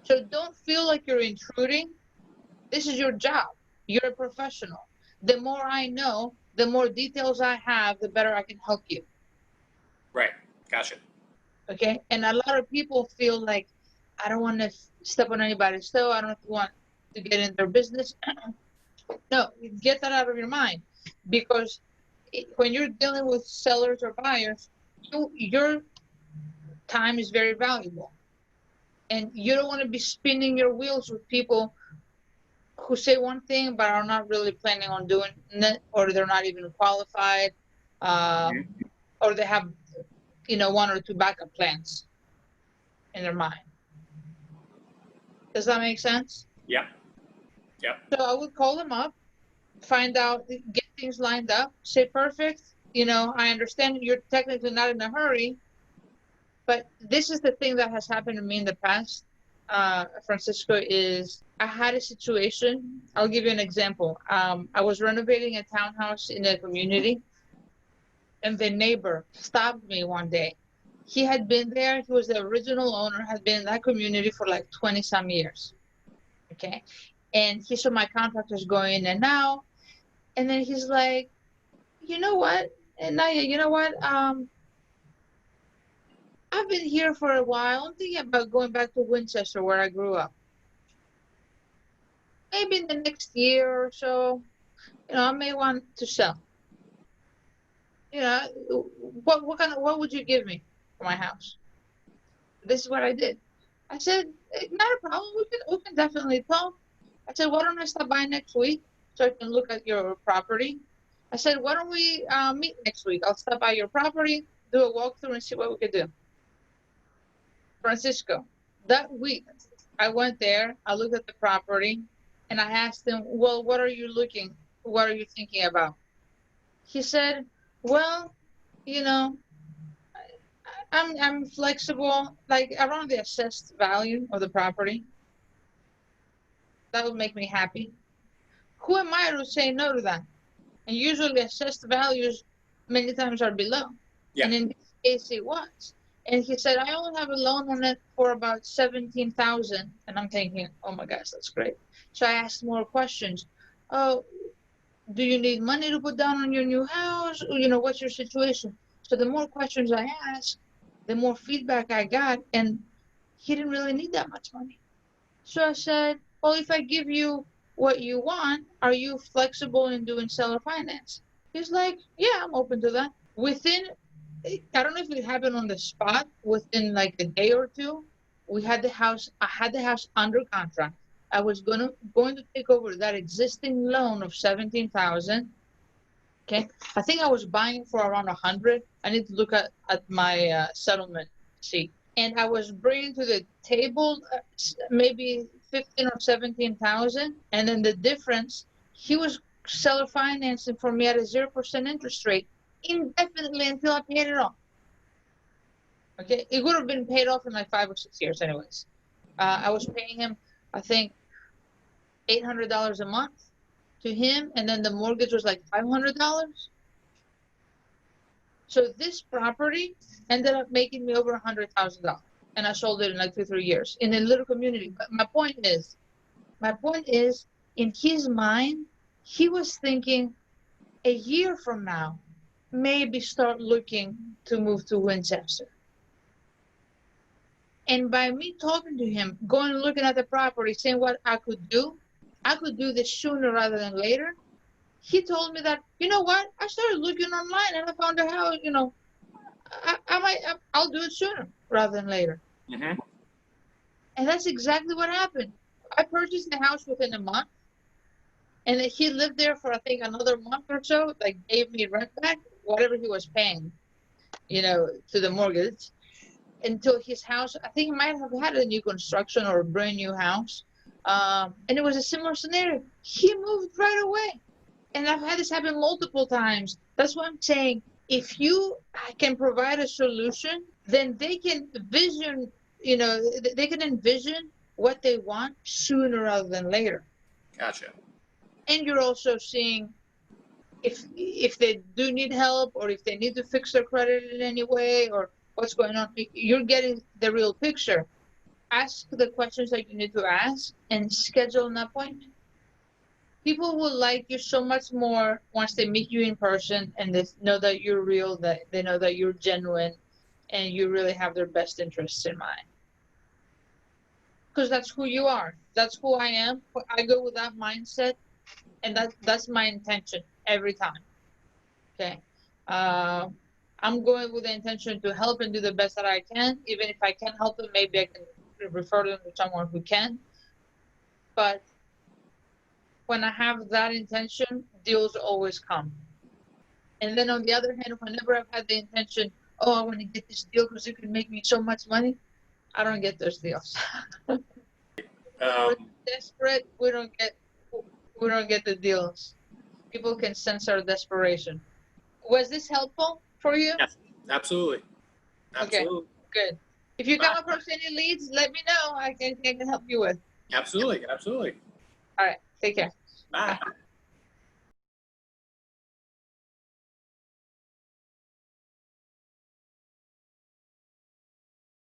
So don't feel like you're intruding. This is your job. You're a professional. The more I know, the more details I have, the better I can help you. Right. Gotcha. Okay. And a lot of people feel like, I don't want to step on anybody's toe. I don't want to get in their business. No, get that out of your mind, because when you're dealing with sellers or buyers, your time is very valuable, and you don't want to be spinning your wheels with people who say one thing but are not really planning on doing it, or they're not even qualified, Mhm. or they have, one or two backup plans in their mind. Does that make sense? Yep. Yep. So I would call them up, find out, get things lined up, say, perfect. I understand you're technically not in a hurry, but this is the thing that has happened to me in the past, Francisco, is I had a situation. I'll give you an example. I was renovating a townhouse in a community, and the neighbor stopped me one day. He had been there. He was the original owner, had been in that community for like 20 some years. Okay. And he saw my contractors going in and out. And then he's like, you know what? And Naya, you know what? I've been here for a while. I'm thinking about going back to Winchester where I grew up. Maybe in the next year or so, I may want to sell. You know, what would you give me for my house? This is what I did. I said, not a problem. We can definitely talk. I said, why don't I stop by next week so I can look at your property? I said, why don't we meet next week? I'll stop by your property, do a walkthrough, and see what we could do. Francisco, that week I went there, I looked at the property, and I asked him, well, what are you thinking about? He said, well, you know, I'm flexible, like around the assessed value of the property. That would make me happy. Who am I to say no to that? And usually assessed values many times are below. Yeah. And in this case it was. And he said, I only have a loan on it for about 17,000. And I'm thinking, oh my gosh, that's great. So I asked more questions. Oh, do you need money to put down on your new house? What's your situation? So the more questions I asked, the more feedback I got, and he didn't really need that much money. So I said, well, if I give you what you want, are you flexible in doing seller finance? He's like, yeah, I'm open to that. I don't know if it happened on the spot, within like a day or two, I had the house under contract. I was going to take over that existing loan of 17,000. Okay. I think I was buying for around 100. I need to look at my settlement sheet. And I was bringing to the table maybe 15 or 17,000. And then the difference, he was seller financing for me at a 0% interest rate indefinitely until I paid it off. Okay. It would have been paid off in like 5 or 6 years, anyways. I was paying him, I think, $800 a month to him. And then the mortgage was like $500. So this property ended up making me over $100,000, and I sold it in like 2 or 3 years in a little community. But my point is, in his mind, he was thinking a year from now, maybe start looking to move to Winchester. And by me talking to him, going and looking at the property, saying what I could do this sooner rather than later. He told me that, you know what? I started looking online and I found a house, I'll do it sooner rather than later. Mm-hmm. And that's exactly what happened. I purchased the house within a month, and he lived there for, I think, another month or so, like gave me rent back, whatever he was paying, to the mortgage, until his house, I think he might have had a new construction or a brand new house. And it was a similar scenario. He moved right away. And I've had this happen multiple times. That's why I'm saying, if you can provide a solution, then they can envision what they want sooner rather than later. Gotcha. And you're also seeing if they do need help, or if they need to fix their credit in any way, or what's going on. You're getting the real picture. ask the questions that you need to ask and schedule an appointment. People will like you so much more once they meet you in person and they know that you're real, that they know that you're genuine, and you really have their best interests in mind. Because that's who you are. That's who I am. I go with that mindset, and that's my intention every time. Okay. Uh, I'm going with the intention to help and do the best that I can. Even if I can't help them, maybe I can refer them to someone who can. But when I have that intention, deals always come. And then on the other hand, whenever I've had the intention, oh, I want to get this deal because it could make me so much money, I don't get those deals. We're Um, desperate. We don't get the deals. People can sense our desperation. Was this helpful for you? yes, absolutely. Okay, Absolutely. good. If you come Bye. across any leads, let me know. I can help you with. Absolutely. Absolutely. All right, take care. Bye. Bye.